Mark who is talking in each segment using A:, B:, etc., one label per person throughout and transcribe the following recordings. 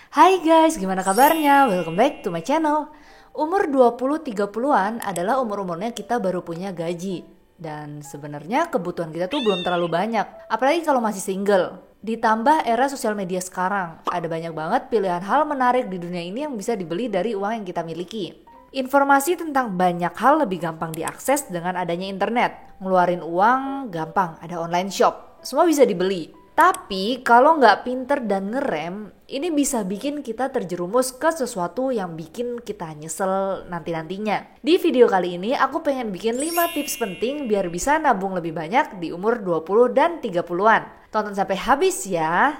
A: Hai guys, gimana kabarnya? Welcome back to my channel. Umur 20-30-an adalah umur-umurnya kita baru punya gaji. Dan sebenarnya kebutuhan kita tuh belum terlalu banyak, apalagi kalau masih single. Ditambah era sosial media sekarang, ada banyak banget pilihan hal menarik di dunia ini yang bisa dibeli dari uang yang kita miliki. Informasi tentang banyak hal lebih gampang diakses dengan adanya internet. Ngeluarin uang gampang, ada online shop, semua bisa dibeli. Tapi kalau nggak pinter dan ngerem, ini bisa bikin kita terjerumus ke sesuatu yang bikin kita nyesel nanti-nantinya. Di video kali ini aku pengen bikin 5 tips penting biar bisa nabung lebih banyak di umur 20 dan 30-an. Tonton sampai habis ya.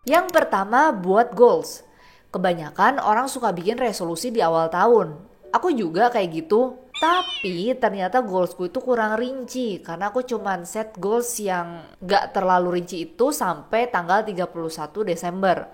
A: Yang pertama, buat goals. Kebanyakan orang suka bikin resolusi di awal tahun. Aku juga kayak gitu. Tapi ternyata goalsku itu kurang rinci karena aku cuman set goals yang gak terlalu rinci itu sampai tanggal 31 Desember.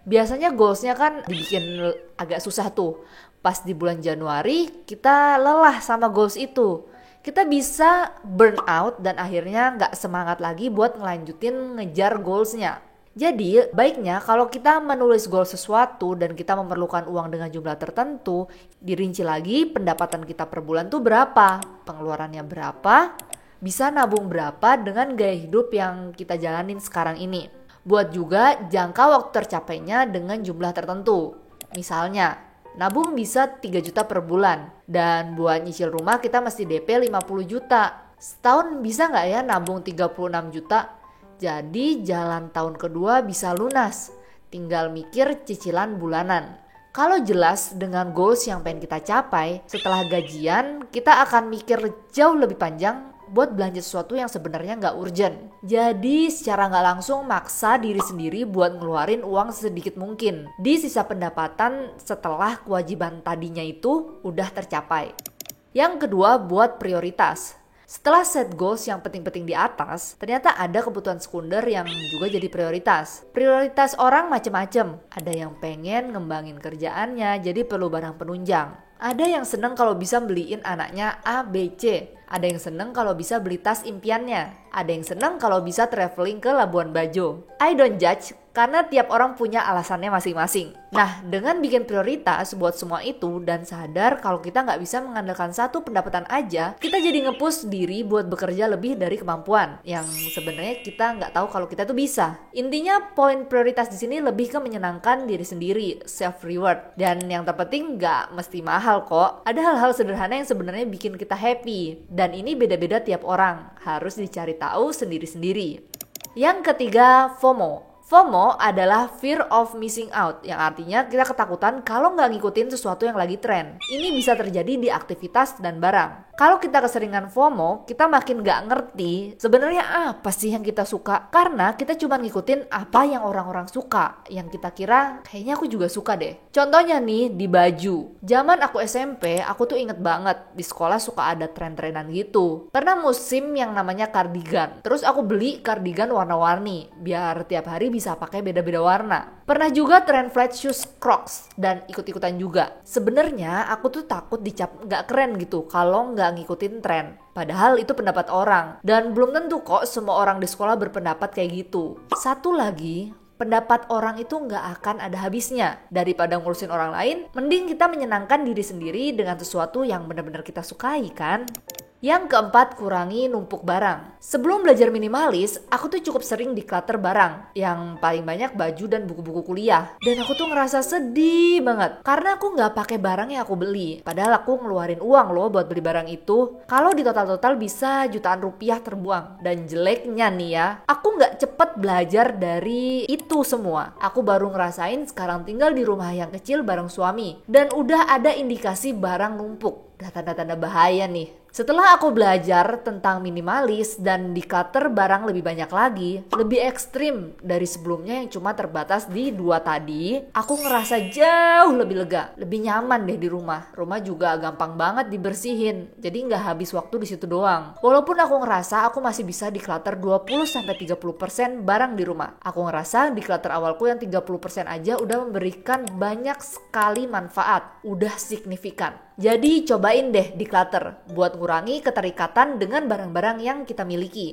A: Biasanya goalsnya kan dibikin agak susah tuh. Pas di bulan Januari kita lelah sama goals itu. Kita bisa burn out dan akhirnya gak semangat lagi buat ngelanjutin ngejar goalsnya. Jadi baiknya kalau kita menulis goal sesuatu dan kita memerlukan uang dengan jumlah tertentu, dirinci lagi pendapatan kita per bulan tuh berapa, pengeluarannya berapa, bisa nabung berapa dengan gaya hidup yang kita jalanin sekarang ini. Buat juga jangka waktu tercapainya dengan jumlah tertentu. Misalnya, nabung bisa 3 juta per bulan dan buat nyicil rumah kita mesti DP 50 juta. Setahun bisa nggak ya nabung 36 juta? Jadi jalan tahun kedua bisa lunas, tinggal mikir cicilan bulanan. Kalau jelas dengan goals yang pengen kita capai, setelah gajian kita akan mikir jauh lebih panjang buat belanja sesuatu yang sebenarnya nggak urgent. Jadi secara nggak langsung maksa diri sendiri buat ngeluarin uang sedikit mungkin di sisa pendapatan setelah kewajiban tadinya itu udah tercapai. Yang kedua, buat prioritas. Setelah set goals yang penting-penting di atas, ternyata ada kebutuhan sekunder yang juga jadi prioritas. Prioritas orang macem-macem. Ada yang pengen ngembangin kerjaannya, jadi perlu barang penunjang. Ada yang seneng kalau bisa beliin anaknya A, B, C. Ada yang seneng kalau bisa beli tas impiannya. Ada yang seneng kalau bisa traveling ke Labuan Bajo. I don't judge, karena tiap orang punya alasannya masing-masing. Nah, dengan bikin prioritas buat semua itu dan sadar kalau kita nggak bisa mengandalkan satu pendapatan aja, kita jadi nge-push diri buat bekerja lebih dari kemampuan yang sebenarnya kita nggak tahu kalau kita tuh bisa. Intinya poin prioritas di sini lebih ke menyenangkan diri sendiri, self reward. Dan yang terpenting nggak mesti mahal kok. Ada hal-hal sederhana yang sebenarnya bikin kita happy dan ini beda-beda tiap orang. Harus dicari tahu sendiri-sendiri. Yang ketiga, FOMO. FOMO adalah fear of missing out, yang artinya kita ketakutan kalau nggak ngikutin sesuatu yang lagi tren. Ini bisa terjadi di aktivitas dan barang. Kalau kita keseringan FOMO, kita makin nggak ngerti sebenarnya apa sih yang kita suka. Karena kita cuma ngikutin apa yang orang-orang suka, yang kita kira kayaknya aku juga suka deh. Contohnya nih di baju. Zaman aku SMP, aku tuh inget banget di sekolah suka ada tren-trenan gitu. Pernah musim yang namanya kardigan. Terus aku beli kardigan warna-warni biar tiap hari bisa pakai beda-beda warna. Pernah juga tren flat shoes Crocs dan ikut-ikutan juga. Sebenarnya aku tuh takut dicap nggak keren gitu kalau nggak ngikutin tren. Padahal itu pendapat orang dan belum tentu kok semua orang di sekolah berpendapat kayak gitu. Satu lagi, pendapat orang itu nggak akan ada habisnya. Daripada ngurusin orang lain, mending kita menyenangkan diri sendiri dengan sesuatu yang benar-benar kita sukai kan. Yang keempat, kurangi numpuk barang. Sebelum belajar minimalis, aku tuh cukup sering declutter barang. Yang paling banyak baju dan buku-buku kuliah. Dan aku tuh ngerasa sedih banget. Karena aku nggak pakai barang yang aku beli. Padahal aku ngeluarin uang loh buat beli barang itu. Kalau di total-total bisa jutaan rupiah terbuang. Dan jeleknya nih ya, aku nggak cepet belajar dari itu semua. Aku baru ngerasain sekarang tinggal di rumah yang kecil bareng suami. Dan udah ada indikasi barang numpuk. Tanda-tanda bahaya nih. Setelah aku belajar tentang minimalis dan declutter barang lebih banyak lagi, lebih ekstrim dari sebelumnya yang cuma terbatas di 2 tadi, aku ngerasa jauh lebih lega, lebih nyaman deh di rumah. Rumah juga gampang banget dibersihin, jadi nggak habis waktu di situ doang. Walaupun aku ngerasa aku masih bisa declutter 20-30% barang di rumah. Aku ngerasa declutter awalku yang 30% aja udah memberikan banyak sekali manfaat, udah signifikan. Jadi cobain deh declutter buat ngurangi keterikatan dengan barang-barang yang kita miliki.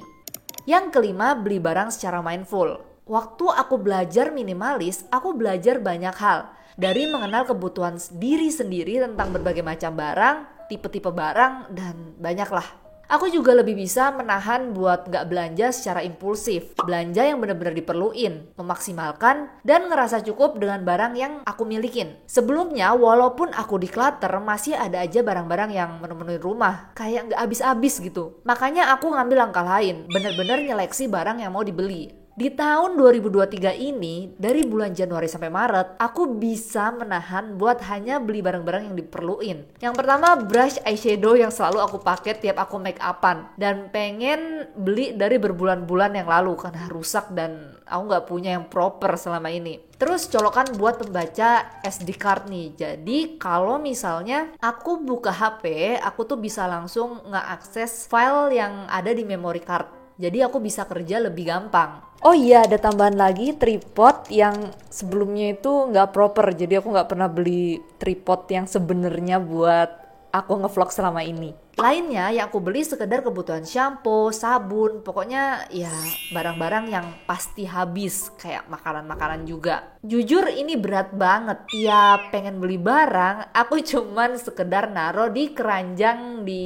A: Yang kelima, beli barang secara mindful. Waktu aku belajar minimalis, aku belajar banyak hal. Dari mengenal kebutuhan diri sendiri tentang berbagai macam barang, tipe-tipe barang, dan banyaklah. Aku juga lebih bisa menahan buat gak belanja secara impulsif. Belanja yang benar-benar diperluin, memaksimalkan, dan ngerasa cukup dengan barang yang aku milikin. Sebelumnya, walaupun aku declutter, masih ada aja barang-barang yang memenuhi rumah. Kayak gak habis-habis gitu. Makanya aku ngambil langkah lain, benar-benar nyeleksi barang yang mau dibeli. Di tahun 2023 ini, dari bulan Januari sampai Maret, aku bisa menahan buat hanya beli barang-barang yang diperluin. Yang pertama, brush eyeshadow yang selalu aku pakai tiap aku make upan. Dan pengen beli dari berbulan-bulan yang lalu karena rusak dan aku nggak punya yang proper selama ini. Terus colokan buat pembaca SD card nih. Jadi kalau misalnya aku buka HP, aku tuh bisa langsung ngeakses file yang ada di memory card. Jadi aku bisa kerja lebih gampang. Oh iya, ada tambahan lagi, tripod yang sebelumnya itu nggak proper. Jadi aku nggak pernah beli tripod yang sebenarnya buat aku ngevlog selama ini. Lainnya yang aku beli sekedar kebutuhan shampoo, sabun, pokoknya ya barang-barang yang pasti habis, kayak makanan-makanan juga. Jujur ini berat banget. Ya pengen beli barang, aku cuman sekedar naro di keranjang di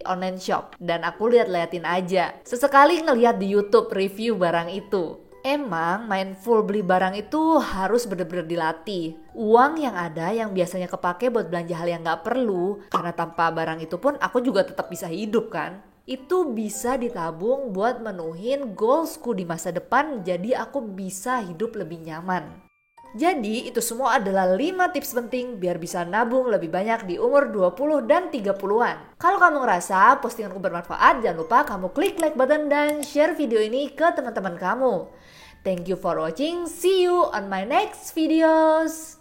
A: online shop dan aku lihat-liatin aja. Sesekali ngeliat di YouTube review barang itu. Emang mindful beli barang itu harus bener-bener dilatih. Uang yang ada yang biasanya kepake buat belanja hal yang gak perlu, karena tanpa barang itu pun aku juga tetap bisa hidup kan. Itu bisa ditabung buat menuhin goalsku di masa depan, jadi aku bisa hidup lebih nyaman. Jadi itu semua adalah 5 tips penting biar bisa nabung lebih banyak di umur 20 dan 30-an. Kalau kamu ngerasa postinganku bermanfaat, jangan lupa kamu klik like button dan share video ini ke teman-teman kamu. Thank you for watching. See you on my next videos.